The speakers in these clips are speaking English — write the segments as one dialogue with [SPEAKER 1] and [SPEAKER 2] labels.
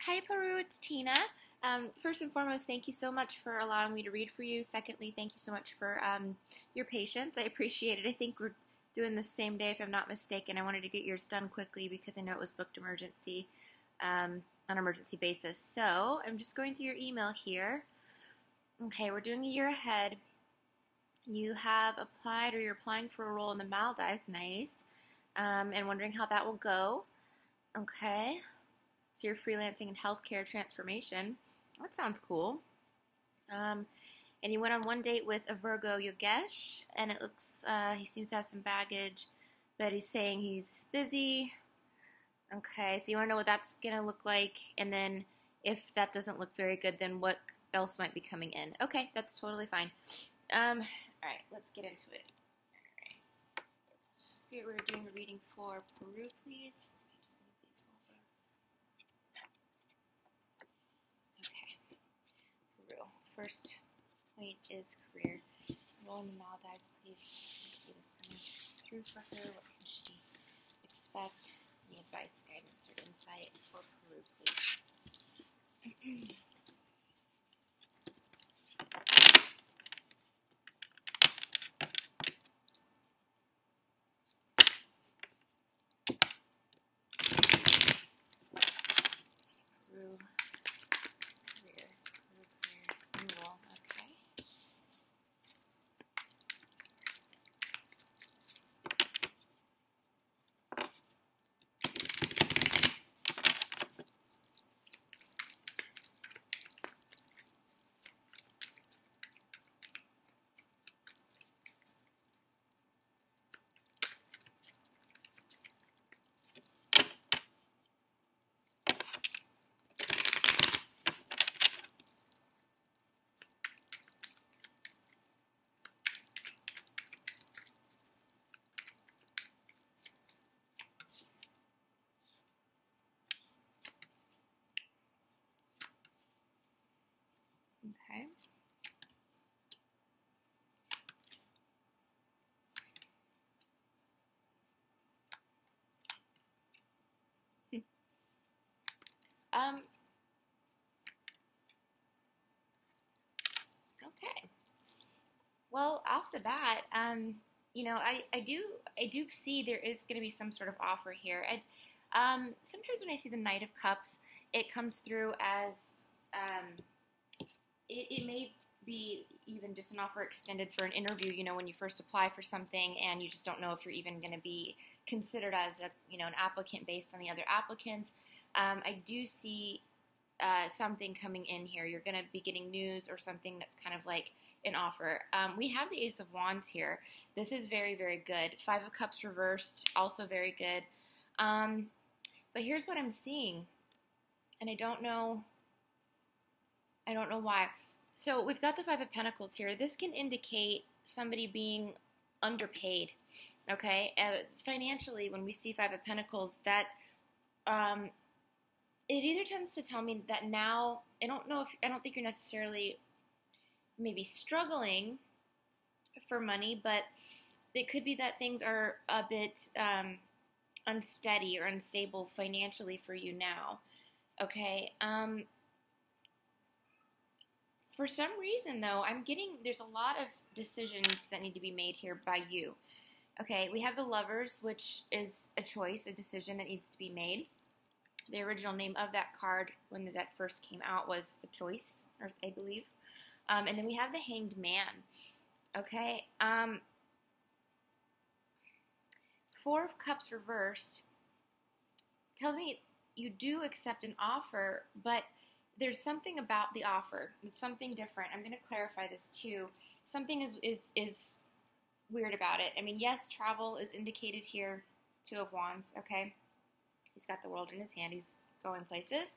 [SPEAKER 1] Hi, Paru, it's Tina. First and foremost, thank you so much for allowing me to read for you. Secondly, thank you so much for your patience. I appreciate it. I think we're doing this same day, if I'm not mistaken. I wanted to get yours done quickly because I know it was booked emergency on an emergency basis. So I'm just going through your email here. Okay, we're doing a year ahead. You have applied, or you're applying for a role in the Maldives. Nice. And wondering how that will go. Okay. So you're freelancing in healthcare transformation. That sounds cool. And you went on one date with a Virgo Yogesh, and it looks, he seems to have some baggage, but he's saying he's busy. Okay, so you want to know what that's going to look like, and then if that doesn't look very good, then what else might be coming in. Okay, that's totally fine. All right, let's get into it. All right. So Spirit, we're doing a reading for Peru, please. Just move these over. Okay. Peru. First point is career. Role in the Maldives, please. Let's see this coming through for her. What can she expect? Any advice, guidance, or insight for Peru, please? Peru, career, Peru, career, new role. Okay. Okay. Okay. Well, off the bat, I do see there is going to be some sort of offer here. Sometimes when I see the Knight of Cups, it comes through as it may be even just an offer extended for an interview. You know, when you first apply for something and you just don't know if you're even going to be considered as an applicant based on the other applicants. I do see something coming in here. You're going to be getting news or something that's kind of like an offer. We have the Ace of Wands here. This is very, very good. Five of Cups reversed, also very good. But here's what I'm seeing, and I don't know why. So we've got the Five of Pentacles here. This can indicate somebody being underpaid. Okay, financially, when we see Five of Pentacles, that it either tends to tell me that now, I don't think you're necessarily maybe struggling for money, but it could be that things are a bit unsteady or unstable financially for you now. Okay. For some reason, though, there's a lot of decisions that need to be made here by you. Okay, we have the Lovers, which is a choice, a decision that needs to be made. The original name of that card when the deck first came out was the Choice, or I believe. And then we have the Hanged Man. Okay. Four of Cups reversed tells me you do accept an offer, but there's something about the offer. It's something different. I'm going to clarify this too. Something is weird about it. I mean, yes, travel is indicated here. Two of Wands, okay? He's got the world in his hand. He's going places,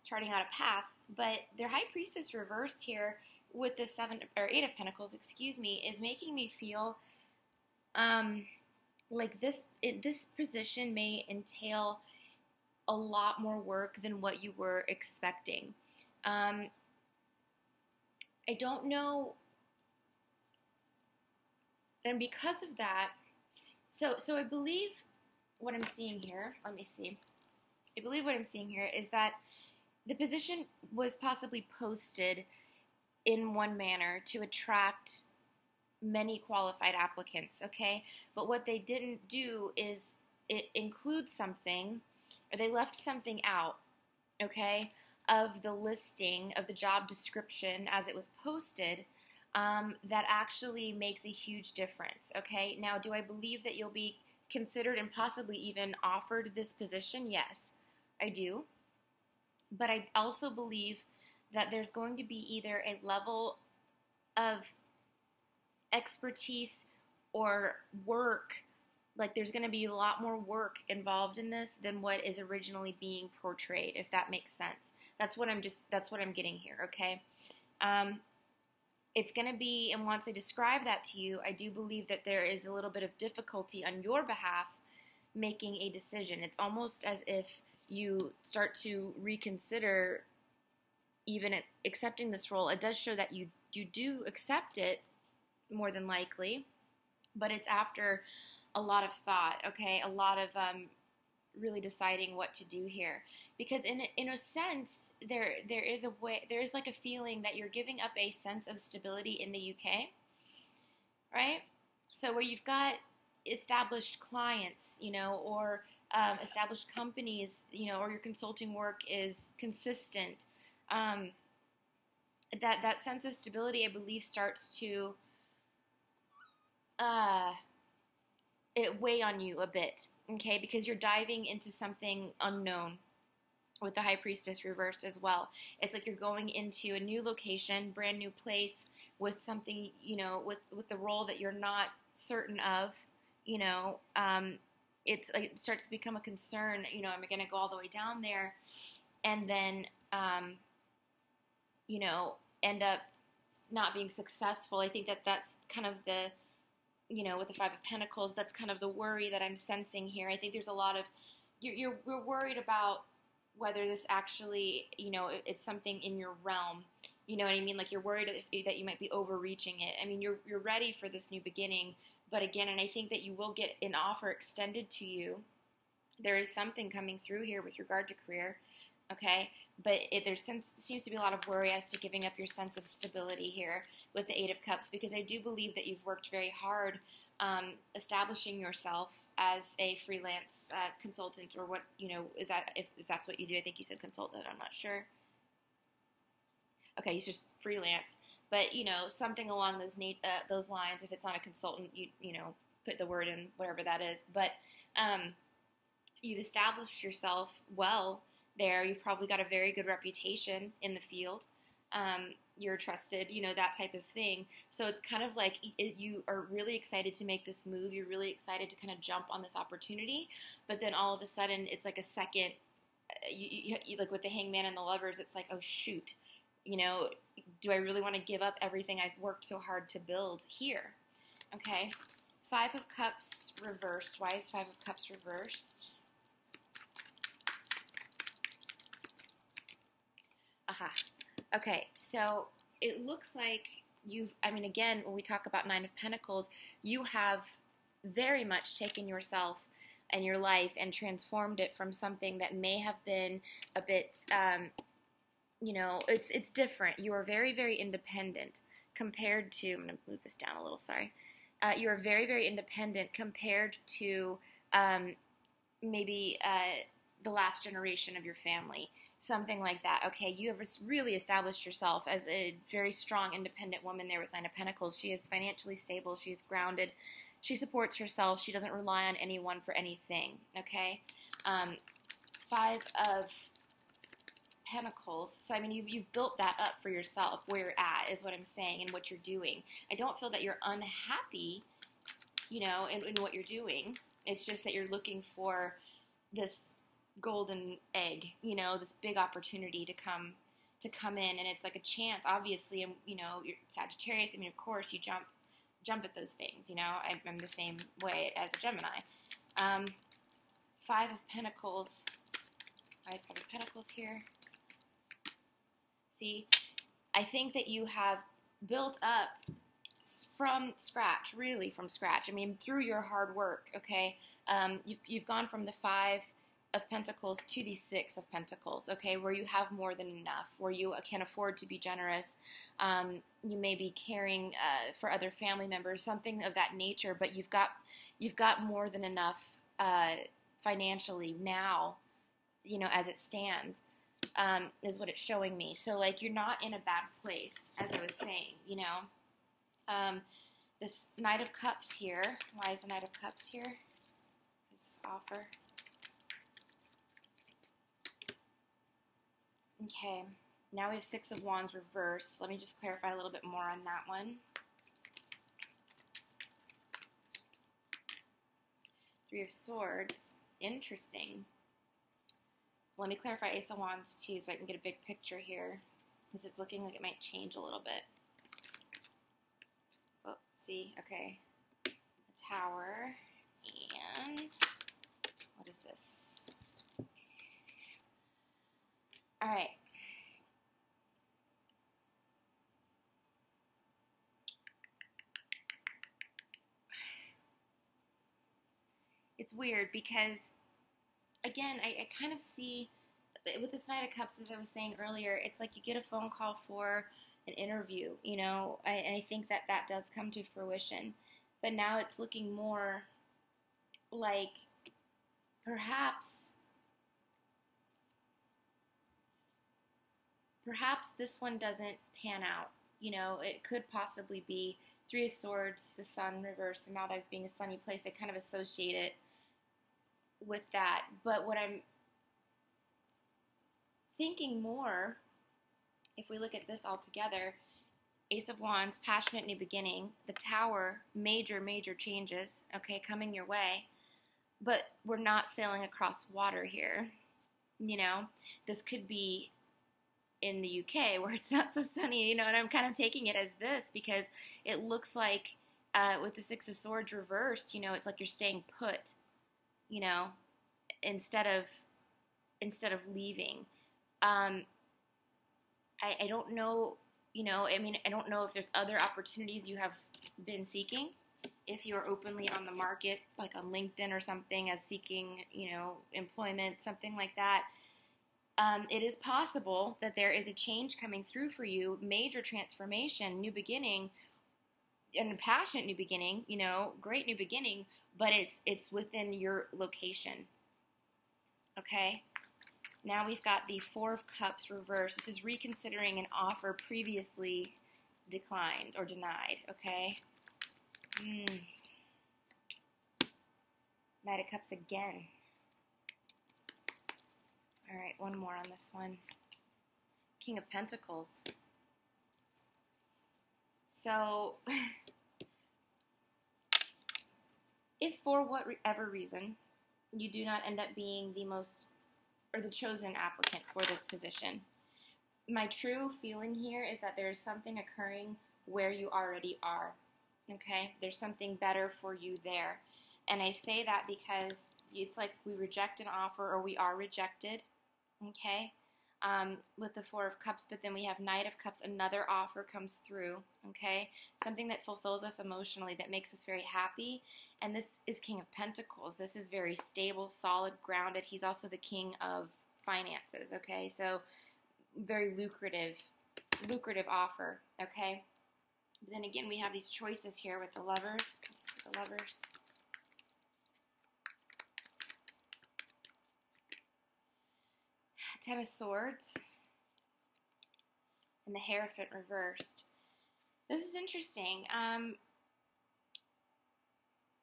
[SPEAKER 1] charting out a path. But their High Priestess reversed here with the Eight of Pentacles, excuse me, is making me feel like this position may entail a lot more work than what you were expecting. I don't know. And because of that, so I believe what I'm seeing here, let me see. I believe what I'm seeing here is that the position was possibly posted in one manner to attract many qualified applicants, okay? But what they didn't do is it include something, or they left something out, okay, of the listing, of the job description as it was posted, that actually makes a huge difference, okay? Now, do I believe that you'll be considered and possibly even offered this position? Yes, I do. But I also believe that there's going to be either a level of expertise or work, like there's going to be a lot more work involved in this than what is originally being portrayed, if that makes sense. That's what I'm getting here, okay? It's going to be, and once I describe that to you, I do believe that there is a little bit of difficulty on your behalf making a decision. It's almost as if you start to reconsider even accepting this role. It does show that you do accept it, more than likely, but it's after a lot of thought, okay? A lot of really deciding what to do here. Because in a sense, there is like a feeling that you're giving up a sense of stability in the UK, right? So where you've got established clients, or established companies, or your consulting work is consistent, that sense of stability, I believe, starts to it weigh on you a bit, okay? Because you're diving into something unknown with the High Priestess reversed as well. It's like you're going into a new location, brand new place, with something, with the role that you're not certain of, it's like it starts to become a concern, am I going to go all the way down there and then, end up not being successful. I think that that's kind of the, with the Five of Pentacles, that's kind of the worry that I'm sensing here. I think there's a lot of, we're worried about whether this actually, it's something in your realm. You know what I mean? Like you're worried that you might be overreaching it. I mean, you're ready for this new beginning, but again, and I think that you will get an offer extended to you. There is something coming through here with regard to career, okay? But there seems to be a lot of worry as to giving up your sense of stability here with the Eight of Cups, because I do believe that you've worked very hard establishing yourself as a freelance consultant, or what, is that, if that's what you do. I think you said consultant, I'm not sure. Okay, you just freelance. But, something along those lines. If it's not a consultant, you put the word in, whatever that is. But you've established yourself well there. You've probably got a very good reputation in the field. You're trusted, that type of thing. So it's kind of like you are really excited to make this move. You're really excited to kind of jump on this opportunity. But then all of a sudden, it's like a second, you like with the Hangman and the Lovers, it's like, oh, shoot. Do I really want to give up everything I've worked so hard to build here? Okay. Five of Cups reversed. Why is Five of Cups reversed? Aha. Okay, so it looks like again, when we talk about Nine of Pentacles, you have very much taken yourself and your life and transformed it from something that may have been a bit, it's different. You are very, very independent compared to, I'm going to move this down a little, sorry. You are very, very independent compared to maybe the last generation of your family. Something like that, okay? You have really established yourself as a very strong, independent woman there with Nine of Pentacles. She is financially stable. She is grounded. She supports herself. She doesn't rely on anyone for anything, okay? Five of Pentacles. So, you've built that up for yourself, where you're at, is what I'm saying, and what you're doing. I don't feel that you're unhappy, in what you're doing. It's just that you're looking for this golden egg, this big opportunity to come in, and it's like a chance, obviously, and you're Sagittarius. Of course you jump at those things. I'm the same way as a Gemini. Five of Pentacles. Why is Five of Pentacles here? See, I think that you have built up from scratch, really from scratch. Through your hard work. Okay, you've gone from the Five of Pentacles to the Six of Pentacles, okay, where you have more than enough, where you can afford to be generous. You may be caring for other family members, something of that nature, but you've got more than enough financially now, you know, as it stands, is what it's showing me. So, like, you're not in a bad place, as I was saying, you know. This Knight of Cups here. Why is the Knight of Cups here? This offer. Okay, now we have Six of Wands reversed. Let me just clarify a little bit more on that one. Three of Swords. Interesting. Let me clarify Ace of Wands too, so I can get a big picture here, because it's looking like it might change a little bit. Oh, see, okay. The Tower, and what is this? All right. It's weird because, again, I kind of see, with this Knight of Cups, as I was saying earlier, it's like you get a phone call for an interview, you know, and I think that that does come to fruition. But now it's looking more like perhaps this one doesn't pan out. You know, it could possibly be Three of Swords, the Sun reversed, and Maldives being a sunny place. I kind of associate it with that. But what I'm thinking more, if we look at this all together, Ace of Wands, passionate new beginning. The Tower, major, major changes, okay, coming your way. But we're not sailing across water here. You know, this could be in the UK where it's not so sunny, you know, and I'm kind of taking it as this because it looks like with the Six of Swords reversed, you know, it's like you're staying put, you know, instead of leaving. I don't know, you know, I mean, I don't know if there's other opportunities you have been seeking. If you're openly on the market, like on LinkedIn or something, as seeking, you know, employment, something like that, it is possible that there is a change coming through for you, major transformation, new beginning, and a passionate new beginning, you know, great new beginning, but it's within your location. Okay? Now we've got the Four of Cups reversed. This is reconsidering an offer previously declined or denied, okay? Knight of Cups again. All right, one more on this one. King of Pentacles. So, if for whatever reason you do not end up being the most or the chosen applicant for this position, my true feeling here is that there is something occurring where you already are. Okay? There's something better for you there. And I say that because it's like we reject an offer or we are rejected. Okay? With the Four of Cups, but then we have Knight of Cups, another offer comes through, okay? Something that fulfills us emotionally, that makes us very happy, and this is King of Pentacles. This is very stable, solid, grounded. He's also the King of Finances, okay? So, very lucrative offer, okay? But then again, we have these choices here with the Lovers. Let's see the Lovers. Ten of Swords, and the Hierophant reversed. This is interesting.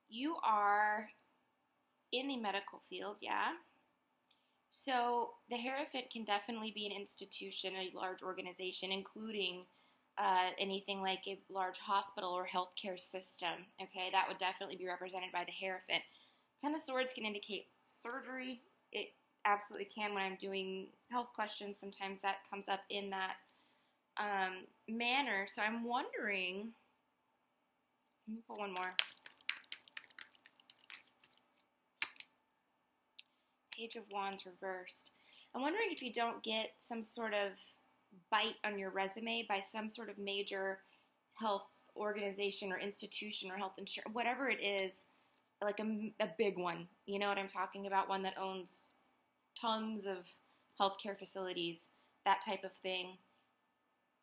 [SPEAKER 1] You are in the medical field, yeah? So the Hierophant can definitely be an institution, a large organization, including anything like a large hospital or healthcare system, okay? That would definitely be represented by the Hierophant. Ten of Swords can indicate surgery. It absolutely can. When I'm doing health questions, sometimes that comes up in that manner. So I'm wondering, let me pull one more. Page of Wands reversed. I'm wondering if you don't get some sort of bite on your resume by some sort of major health organization or institution or health insurance, whatever it is, like a big one. You know what I'm talking about? One that owns tons of healthcare facilities, that type of thing,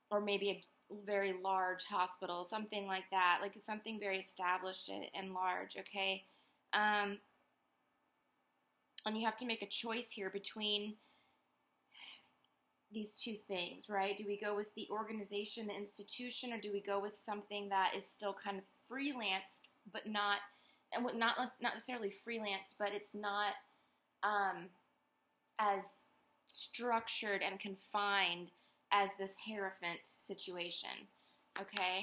[SPEAKER 1] or maybe a very large hospital, something like that. Like it's something very established and large, okay? And you have to make a choice here between these two things, right? Do we go with the organization, the institution, or do we go with something that is still kind of freelanced, but not necessarily freelance, but it's not as structured and confined as this Hierophant situation, okay?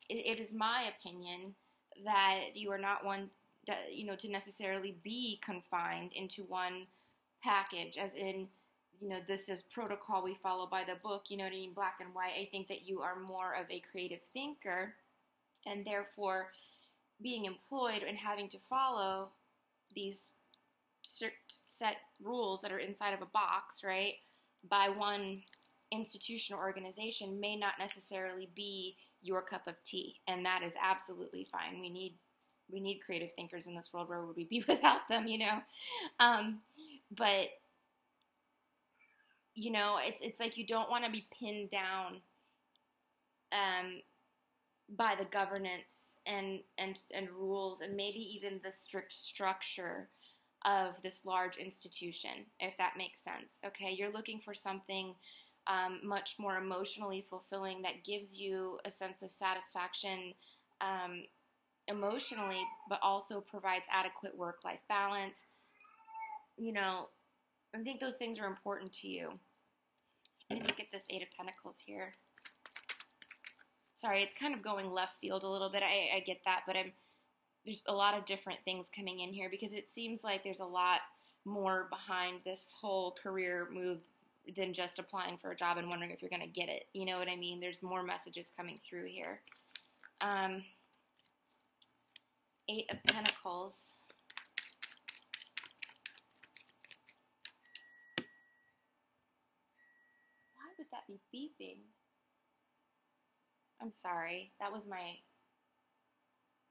[SPEAKER 1] It is my opinion that you are not one that, to necessarily be confined into one package, as in, this is protocol we follow by the book, you know what I mean, black and white. I think that you are more of a creative thinker, and therefore being employed and having to follow these set rules that are inside of a box, right, by one institution or organization may not necessarily be your cup of tea, and that is absolutely fine. We need creative thinkers in this world. Where would we be without them, But, it's like you don't want to be pinned down by the governance and rules, and maybe even the strict structure of this large institution, if that makes sense, okay? You're looking for something much more emotionally fulfilling that gives you a sense of satisfaction emotionally, but also provides adequate work-life balance. I think those things are important to you. Let me look at this Eight of Pentacles here. Sorry, it's kind of going left field a little bit. I get that, but there's a lot of different things coming in here because it seems like there's a lot more behind this whole career move than just applying for a job and wondering if you're going to get it. You know what I mean? There's more messages coming through here. Eight of Pentacles. Why would that be beeping? I'm sorry. That was my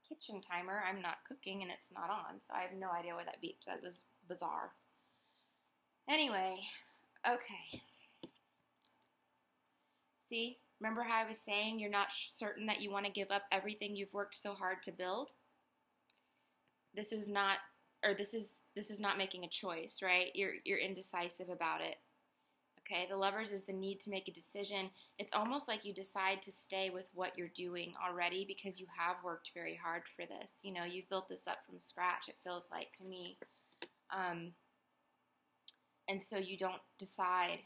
[SPEAKER 1] kitchen timer. I'm not cooking and it's not on, so I have no idea why that beeped. That was bizarre. Anyway, okay. See? Remember how I was saying you're not certain that you want to give up everything you've worked so hard to build? This is not making a choice, right? You're indecisive about it. Okay, the Lovers is the need to make a decision. It's almost like you decide to stay with what you're doing already because you have worked very hard for this. You've built this up from scratch, it feels like to me. And so you don't decide,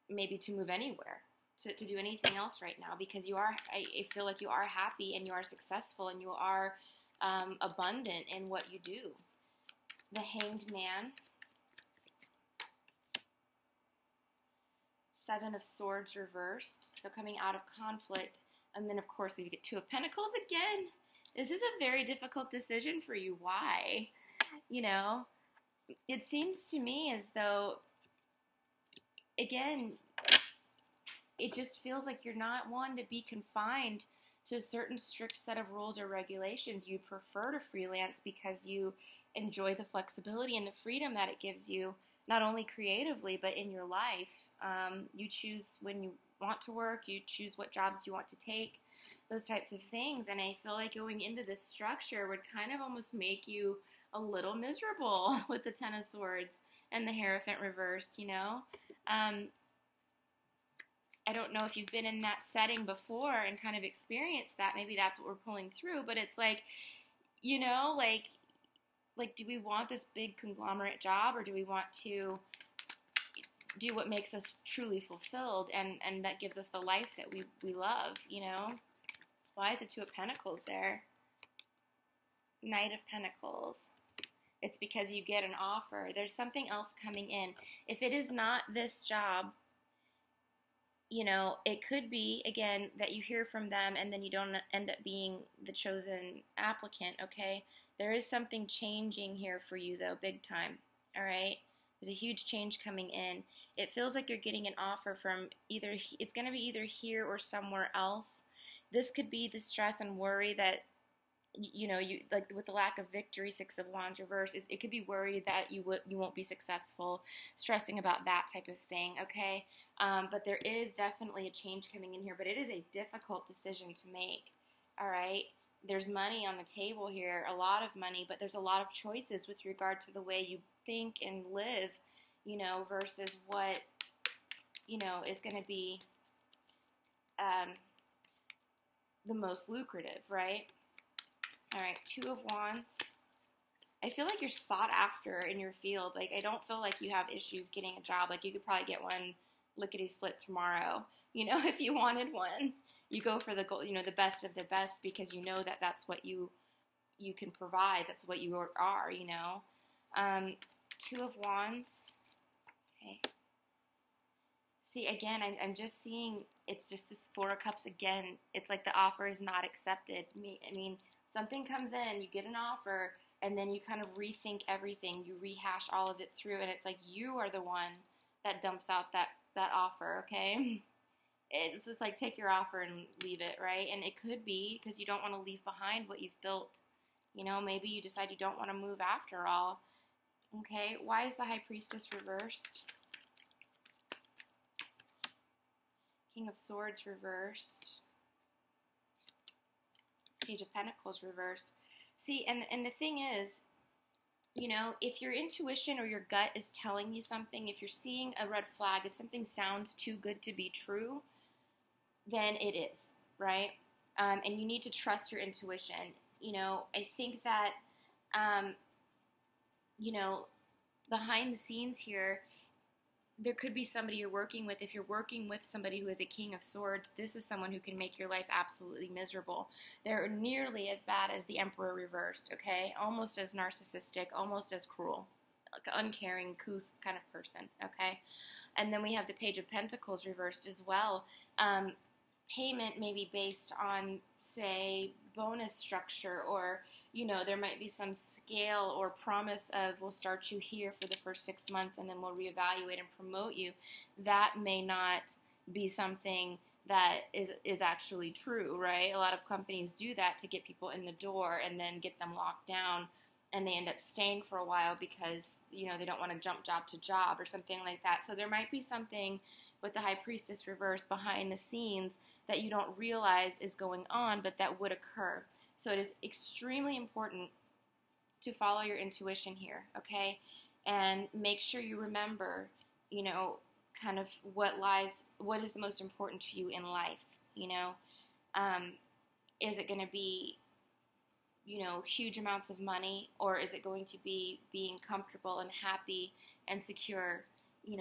[SPEAKER 1] maybe to move anywhere, to do anything else right now because I feel like you are happy and you are successful and you are abundant in what you do. The Hanged Man. Seven of Swords reversed, so coming out of conflict. And then, of course, we get Two of Pentacles again. This is a very difficult decision for you. Why? It seems to me as though, again, it just feels like you're not one to be confined to a certain strict set of rules or regulations. You prefer to freelance because you enjoy the flexibility and the freedom that it gives you, not only creatively, but in your life. You choose when you want to work, you choose what jobs you want to take, those types of things. And I feel like going into this structure would kind of almost make you a little miserable with the Ten of Swords and the Hierophant reversed, I don't know if you've been in that setting before and kind of experienced that. Maybe that's what we're pulling through, but it's like, like, do we want this big conglomerate job, or do we want to do what makes us truly fulfilled and that gives us the life that we love, Why is it Two of Pentacles there? Knight of Pentacles. It's because you get an offer. There's something else coming in. If it is not this job, it could be, again, that you hear from them and then you don't end up being the chosen applicant, okay? There is something changing here for you, though, big time, all right? There's a huge change coming in. It feels like you're getting an offer from it's going to be either here or somewhere else. This could be the stress and worry that you like with the lack of victory, Six of Wands reverse, it could be worried that you won't be successful, stressing about that type of thing, okay? But there is definitely a change coming in here, but it is a difficult decision to make, all right? There's money on the table here, a lot of money, but there's a lot of choices with regard to the way you think and live, versus what, is going to be the most lucrative, right? All right, Two of Wands. I feel like you're sought after in your field. Like, I don't feel like you have issues getting a job. Like, you could probably get one lickety-split tomorrow, if you wanted one. You go for the the best of the best because you know that that's what you can provide. That's what you are, Two of Wands. Okay. See, again, I'm just seeing it's just this Four of Cups again. It's like the offer is not accepted. I mean, something comes in, you get an offer, and then you kind of rethink everything. You rehash all of it through, and it's like you are the one that dumps out that offer, okay? It's just like take your offer and leave it, right? And it could be because you don't want to leave behind what you've built. Maybe you decide you don't want to move after all. Okay, why is the High Priestess reversed? King of Swords reversed. Page of Pentacles reversed. See, and the thing is, if your intuition or your gut is telling you something, if you're seeing a red flag, if something sounds too good to be true, then it is, right? And you need to trust your intuition. I think that, behind the scenes here, there could be somebody you're working with. If you're working with somebody who is a King of Swords, this is someone who can make your life absolutely miserable. They're nearly as bad as the Emperor reversed, okay? Almost as narcissistic, almost as cruel, like an uncaring, couth kind of person, okay? And then we have the Page of Pentacles reversed as well. Payment may be based on, say, bonus structure, or there might be some scale or promise of we'll start you here for the first 6 months and then we'll reevaluate and promote you. That may not be something that is actually true, right? A lot of companies do that to get people in the door and then get them locked down, and they end up staying for a while because, they don't want to jump job to job or something like that. So there might be something with the High Priestess reverse behind the scenes that you don't realize is going on, but that would occur. So it is extremely important to follow your intuition here, okay? And make sure you remember, kind of what is the most important to you in life, Is it going to be, huge amounts of money, or is it going to be being comfortable and happy and secure, in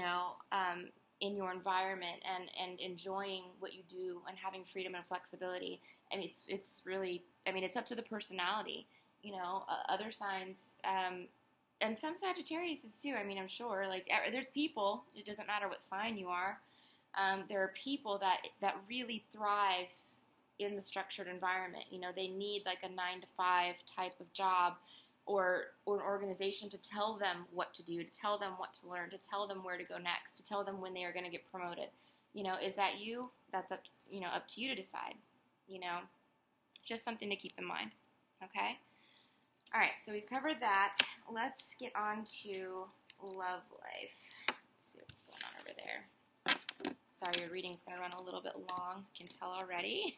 [SPEAKER 1] your environment and enjoying what you do and having freedom and flexibility? I mean, it's really, it's up to the personality, other signs, and some Sagittariuses too. I'm sure, like, there's people, it doesn't matter what sign you are, there are people that really thrive in the structured environment. They need like a 9-to-5 type of job, or an organization to tell them what to do, to tell them what to learn, to tell them where to go next, to tell them when they are going to get promoted. Is that you? That's up to you to decide. Just something to keep in mind. Okay? All right, so we've covered that. Let's get on to love life. Let's see what's going on over there. Sorry, your reading's going to run a little bit long. You can tell already.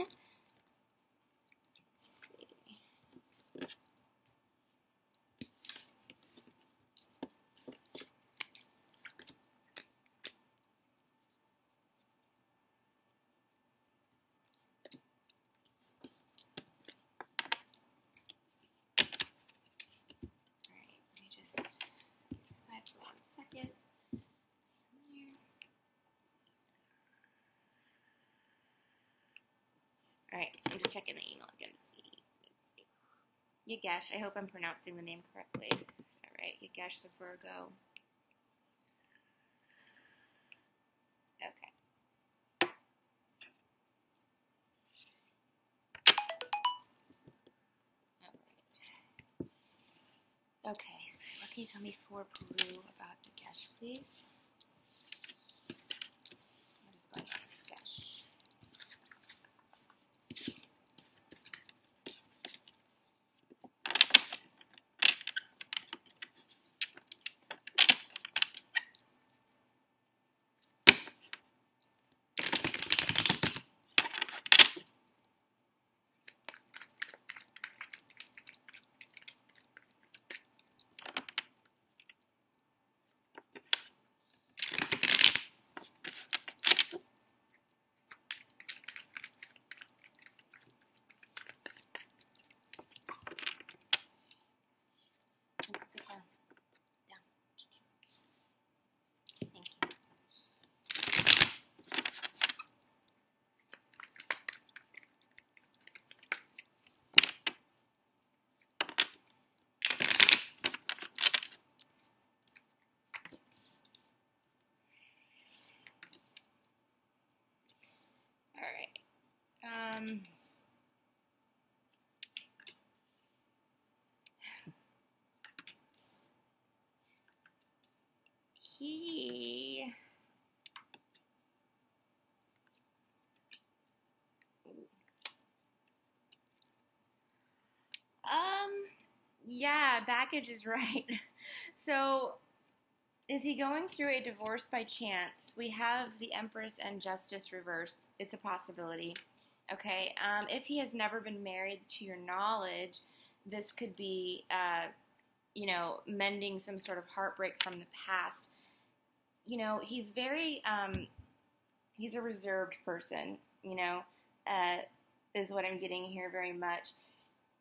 [SPEAKER 1] Alright, I'm just checking the email again to see. Yagesh, I hope I'm pronouncing the name correctly. Alright, Yagesh of Virgo. Okay. Alright. Okay, so what can you tell me for Paru about Yagesh, please? What is going on with Yagesh? he yeah, baggage is right. So, is he going through a divorce by chance? We have the Empress and Justice reversed. It's a possibility. Okay. If he has never been married, to your knowledge, this could be, mending some sort of heartbreak from the past. He's very, he's a reserved person, is what I'm getting here very much.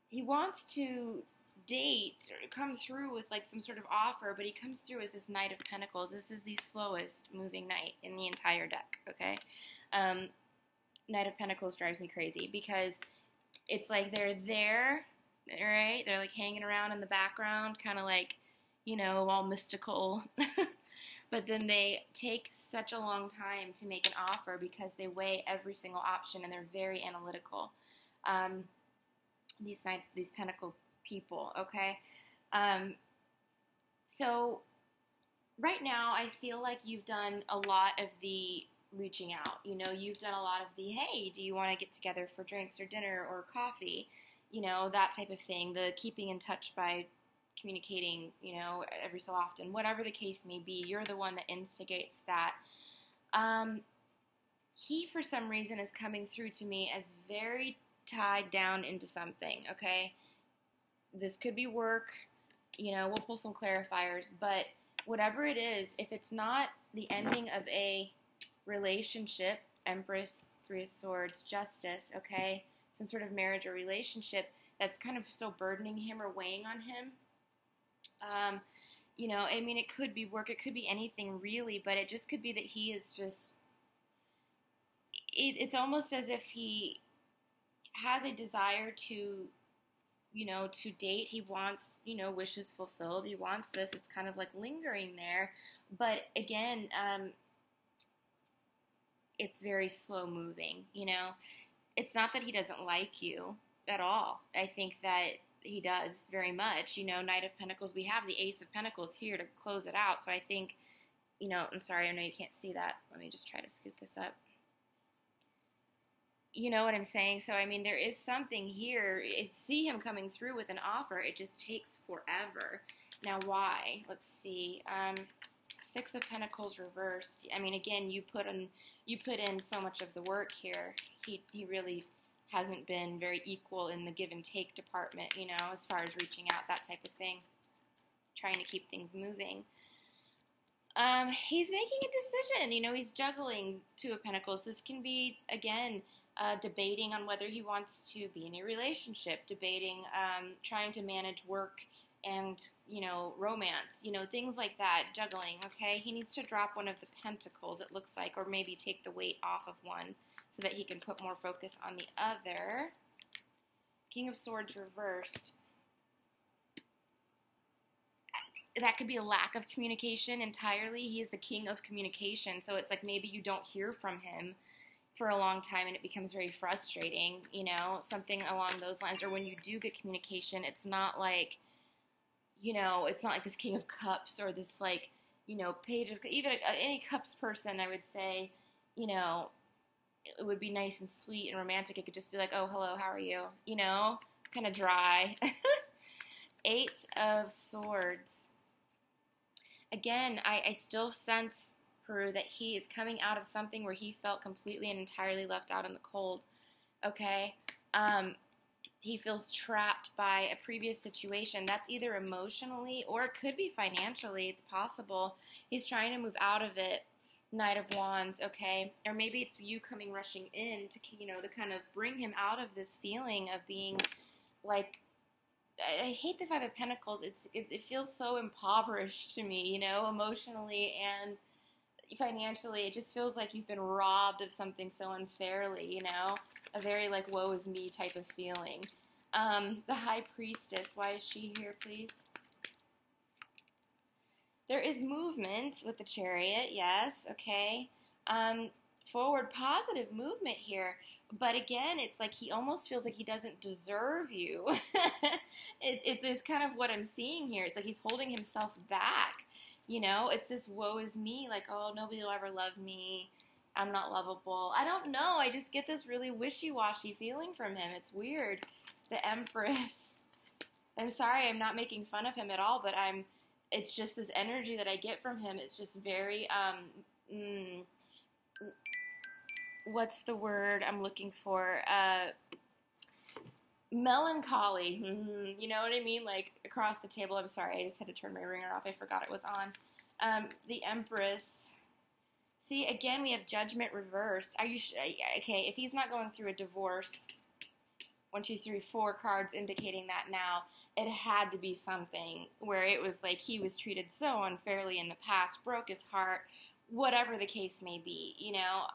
[SPEAKER 1] He wants to date or come through with like some sort of offer, but he comes through as this Knight of Pentacles. This is the slowest moving knight in the entire deck, okay? Knight of Pentacles drives me crazy because it's like they're there, right? They're like hanging around in the background, kind of like, all mystical. But then they take such a long time to make an offer because they weigh every single option and they're very analytical. These Pentacle people, okay? So right now I feel like you've done a lot of the reaching out. You've done a lot of the, hey, do you want to get together for drinks or dinner or coffee? That type of thing. The keeping in touch by communicating, every so often. Whatever the case may be, you're the one that instigates that. He, for some reason, is coming through to me as very tied down into something, okay? This could be work, we'll pull some clarifiers, but whatever it is, if it's not the ending of a relationship, Empress, Three of Swords, Justice, okay, some sort of marriage or relationship that's kind of still burdening him or weighing on him, it could be work, it could be anything really, but it just could be that he is just, it's almost as if he has a desire to date. He wants, wishes fulfilled. He wants this. It's kind of like lingering there. But again, it's very slow moving, It's not that he doesn't like you at all. I think that he does very much. Knight of Pentacles, we have the Ace of Pentacles here to close it out. So I think, I'm sorry, I know you can't see that. Let me just try to scoot this up. You know what I'm saying? So, there is something here. See him coming through with an offer. It just takes forever. Now, why? Let's see. Six of Pentacles reversed. Again, you put in so much of the work here. He really hasn't been very equal in the give and take department, as far as reaching out, that type of thing. Trying to keep things moving. He's making a decision. He's juggling Two of Pentacles. This can be, again, debating on whether he wants to be in a relationship, debating, trying to manage work and, romance, things like that, juggling, okay? He needs to drop one of the Pentacles, it looks like, or maybe take the weight off of one so that he can put more focus on the other. King of Swords reversed. That could be a lack of communication entirely. He is the king of communication, so it's like maybe you don't hear from him for a long time and it becomes very frustrating, something along those lines. Or when you do get communication, it's not like, it's not like this King of Cups or this like, Page of, even any Cups person, I would say, it would be nice and sweet and romantic. It could just be like, oh, hello, how are you? Kind of dry. Eight of Swords. Again, I still sense, Paru, that he is coming out of something where he felt completely and entirely left out in the cold, okay? He feels trapped by a previous situation. That's either emotionally or it could be financially. It's possible. He's trying to move out of it. Knight of Wands, okay? Or maybe it's you coming rushing in to, to kind of bring him out of this feeling of being like, I hate the Five of Pentacles. It feels so impoverished to me, emotionally and financially. It just feels like you've been robbed of something so unfairly, a very like woe is me type of feeling. The High Priestess, why is she here, please? There is movement with the Chariot, yes, okay. Forward positive movement here. But again, it's like he almost feels like he doesn't deserve you. It's kind of what I'm seeing here. It's like he's holding himself back. You know, it's this woe is me, like, oh, nobody will ever love me. I'm not lovable. I don't know. I just get this really wishy-washy feeling from him. It's weird. The Empress. I'm sorry, I'm not making fun of him at all, but it's just this energy that I get from him. It's just very, what's the word I'm looking for? Melancholy. You know what I mean? Like, across the table. I'm sorry, I just had to turn my ringer off. I forgot it was on. The Empress. See, again, we have Judgment reversed. Okay, if he's not going through a divorce, 1, 2, 3, 4 cards indicating that now, it had to be something where it was like he was treated so unfairly in the past, broke his heart, whatever the case may be, you know.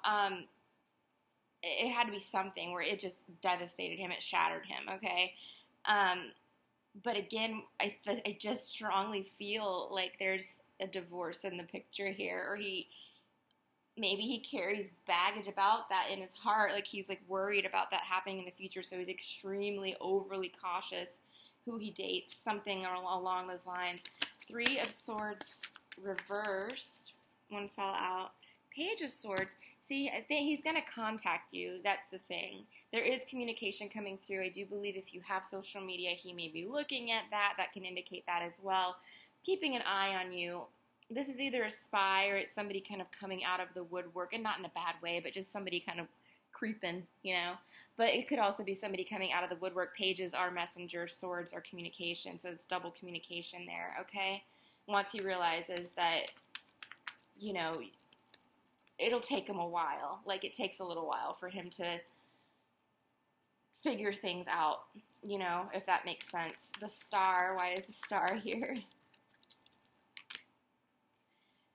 [SPEAKER 1] It had to be something where it just devastated him, it shattered him, okay? But again, I just strongly feel like there's a divorce in the picture here, or maybe he carries baggage about that in his heart, like he's like worried about that happening in the future, so he's extremely overly cautious who he dates, something along those lines. 3 of Swords reversed, 1 fell out. Page of Swords, see, I think he's going to contact you, that's the thing. There is communication coming through. I do believe if you have social media, he may be looking at that. That can indicate that as well. Keeping an eye on you. This is either a spy or it's somebody kind of coming out of the woodwork, and not in a bad way, but just somebody kind of creeping, you know. But it could also be somebody coming out of the woodwork. Pages are messenger, swords are communication, so it's double communication there, okay? Once he realizes that, you know, it'll take him a while. Like, it takes a little while for him to figure things out, you know, if that makes sense. The Star, why is the Star here?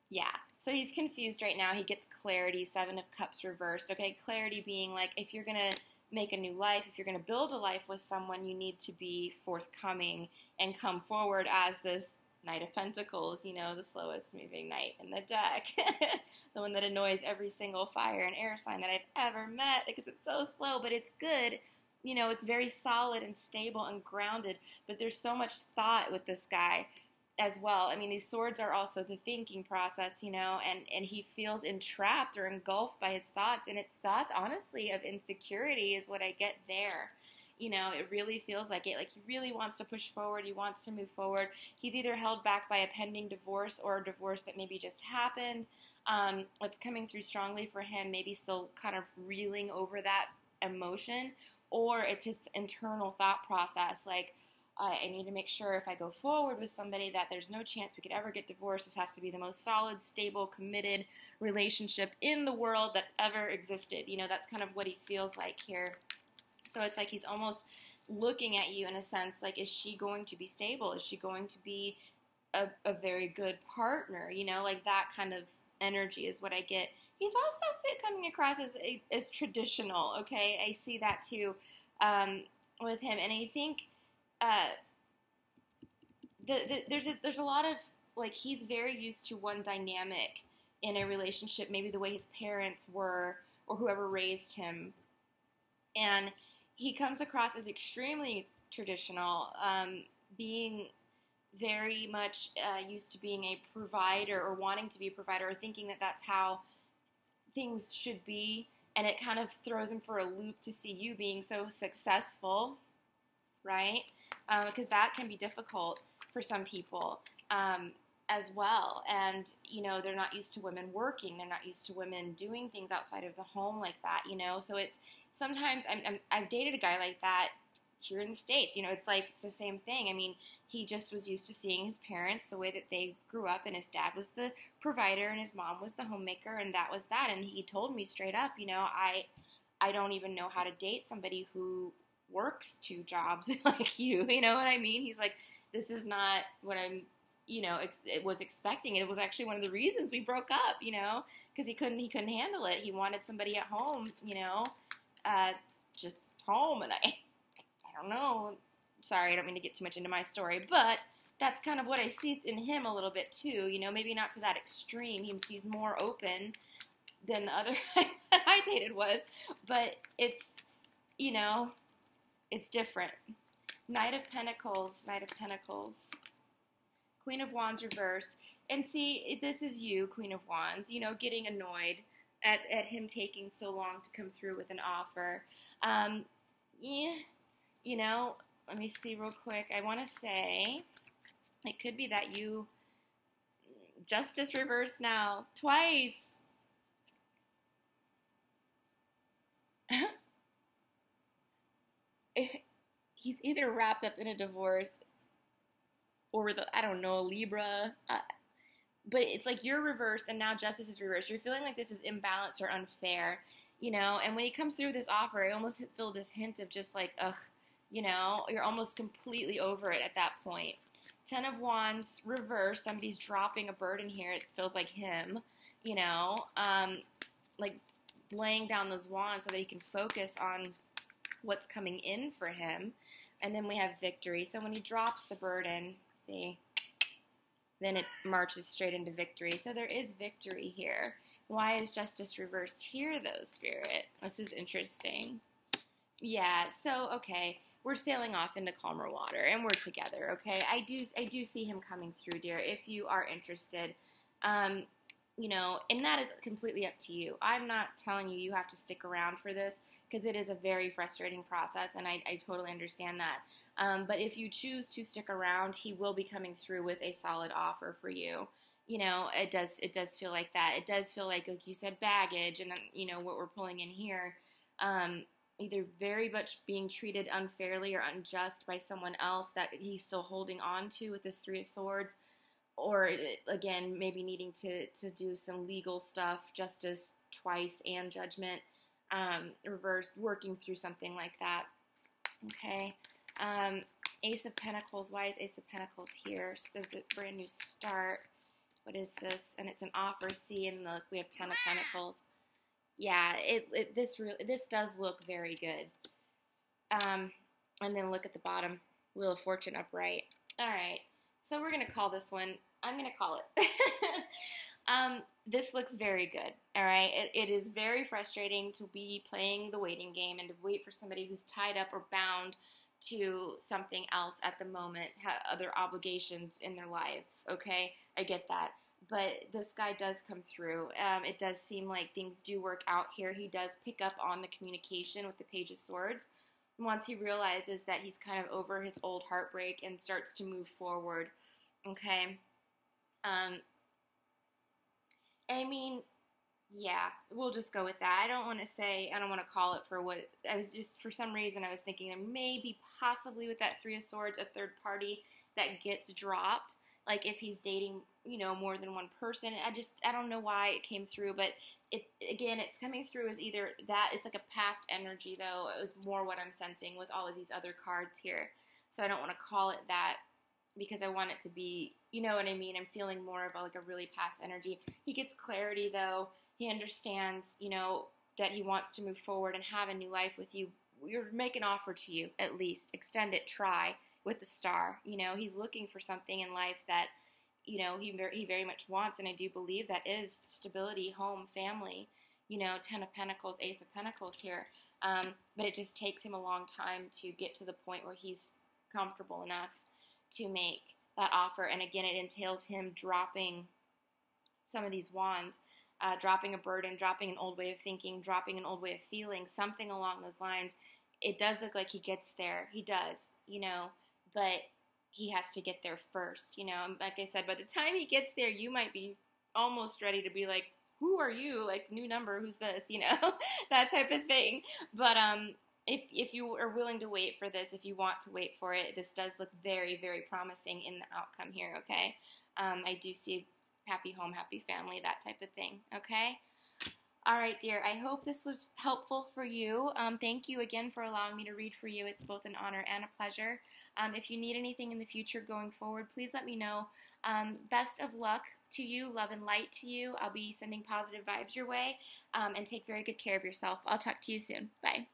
[SPEAKER 1] Yeah, so he's confused right now. He gets clarity, 7 of Cups reversed. Okay, clarity being like, if you're going to make a new life, if you're going to build a life with someone, you need to be forthcoming and come forward as this Knight of Pentacles, you know, the slowest moving knight in the deck. The one that annoys every single fire and air sign that I've ever met because it's so slow, but it's good. You know, it's very solid and stable and grounded, but there's so much thought with this guy as well. I mean, these swords are also the thinking process, you know, and he feels entrapped or engulfed by his thoughts, and it's thoughts, honestly, of insecurity is what I get there. You know, it really feels like it. Like, he really wants to push forward. He wants to move forward. He's either held back by a pending divorce or a divorce that maybe just happened. It's coming through strongly for him, maybe still kind of reeling over that emotion, or it's his internal thought process, like, I need to make sure if I go forward with somebody that there's no chance we could ever get divorced. This has to be the most solid, stable, committed relationship in the world that ever existed. You know, that's kind of what he feels like here. So it's like he's almost looking at you in a sense, like, is she going to be stable? Is she going to be a very good partner? You know, like that kind of energy is what I get. He's also coming across as traditional, okay? I see that too with him. And I think there's a lot of, like, he's very used to one dynamic in a relationship, maybe the way his parents were or whoever raised him. And he comes across as extremely traditional, being very much used to being a provider or wanting to be a provider or thinking that that's how things should be. And it kind of throws him for a loop to see you being so successful, right? Because that can be difficult for some people as well. And, you know, they're not used to women working. They're not used to women doing things outside of the home like that, you know. So it's sometimes I've dated a guy like that here in the States. You know, it's like it's the same thing. I mean, he just was used to seeing his parents the way that they grew up, and his dad was the provider and his mom was the homemaker, and that was that. And he told me straight up, you know, I don't even know how to date somebody who works 2 jobs like you know what I mean? He's like, this is not what I'm, you know, it was expecting. It was actually one of the reasons we broke up, you know, because he couldn't handle it. He wanted somebody at home, you know, just home, and I don't know. Sorry, I don't mean to get too much into my story, but that's kind of what I see in him a little bit too, you know, maybe not to that extreme. He's more open than the other guy that I dated was, but it's you know, it's different. Knight of Pentacles, Knight of Pentacles. Queen of Wands reversed. And see, this is you, Queen of Wands, you know, getting annoyed at him taking so long to come through with an offer. Yeah, you know, let me see real quick. I want to say it could be that you, Justice reversed now, twice. He's either wrapped up in a divorce or I don't know, Libra. But it's like you're reversed and now Justice is reversed. You're feeling like this is imbalanced or unfair, you know. And when he comes through this offer, I almost feel this hint of just like, ugh, you know, you're almost completely over it at that point. 10 of Wands reversed. Somebody's dropping a burden here. It feels like him, you know, like laying down those wands so that he can focus on what's coming in for him. And then we have victory. So when he drops the burden, see, then it marches straight into victory. So there is victory here. Why is Justice reversed here, though, Spirit? This is interesting. Yeah, so, okay, we're sailing off into calmer water, and we're together, okay? I do see him coming through, dear, if you are interested. You know, and that is completely up to you. I'm not telling you have to stick around for this, because it is a very frustrating process, and I totally understand that. But if you choose to stick around, he will be coming through with a solid offer for you. You know, it does feel like that. It does feel like you said, baggage, and, you know, what we're pulling in here, either very much being treated unfairly or unjust by someone else that he's still holding on to with this Three of Swords, or, again, maybe needing to do some legal stuff, justice twice and judgment, reversed, working through something like that. Okay. Ace of Pentacles. Why is Ace of Pentacles here? So there's a brand new start. What is this? And it's an offer. See, and look, we have 10 of Pentacles. Yeah, this does look very good. And then look at the bottom. Wheel of Fortune upright. All right. So we're going to call this one. I'm going to call it. This looks very good, all right? It is very frustrating to be playing the waiting game and to wait for somebody who's tied up or bound to something else at the moment, other obligations in their life, okay? I get that. But this guy does come through. It does seem like things do work out here. He does pick up on the communication with the Page of Swords once he realizes that he's kind of over his old heartbreak and starts to move forward, okay? I mean, yeah, we'll just go with that. I don't want to call it for what, for some reason I was thinking there may be possibly with that Three of Swords a third party that gets dropped, like if he's dating, you know, more than one person. I don't know why it came through, but it's coming through as either that, it's like a past energy though. It was more what I'm sensing with all of these other cards here. So I don't want to call it that, because I want it to be, you know what I mean? I'm feeling more of like a really past energy. He gets clarity though. He understands, you know, that he wants to move forward and have a new life with you. You're make an offer to you, at least. Extend it, try with the star. You know, he's looking for something in life that, you know, he very much wants, and I do believe that is stability, home, family. You know, 10 of Pentacles, Ace of Pentacles here. But it just takes him a long time to get to the point where he's comfortable enough to make that offer. And again, it entails him dropping some of these wands, dropping a burden, dropping an old way of thinking, dropping an old way of feeling, something along those lines. It does look like he gets there. He does, you know, but he has to get there first, you know. And like I said, by the time he gets there, you might be almost ready to be like, who are you? Like, new number, who's this? You know, that type of thing. But if you are willing to wait for this, if you want to wait for it, this does look very, very promising in the outcome here, okay? I do see happy home, happy family, that type of thing, okay? All right, dear, I hope this was helpful for you. Thank you again for allowing me to read for you. It's both an honor and a pleasure. If you need anything in the future going forward, please let me know. Best of luck to you, love and light to you. I'll be sending positive vibes your way, and take very good care of yourself. I'll talk to you soon. Bye.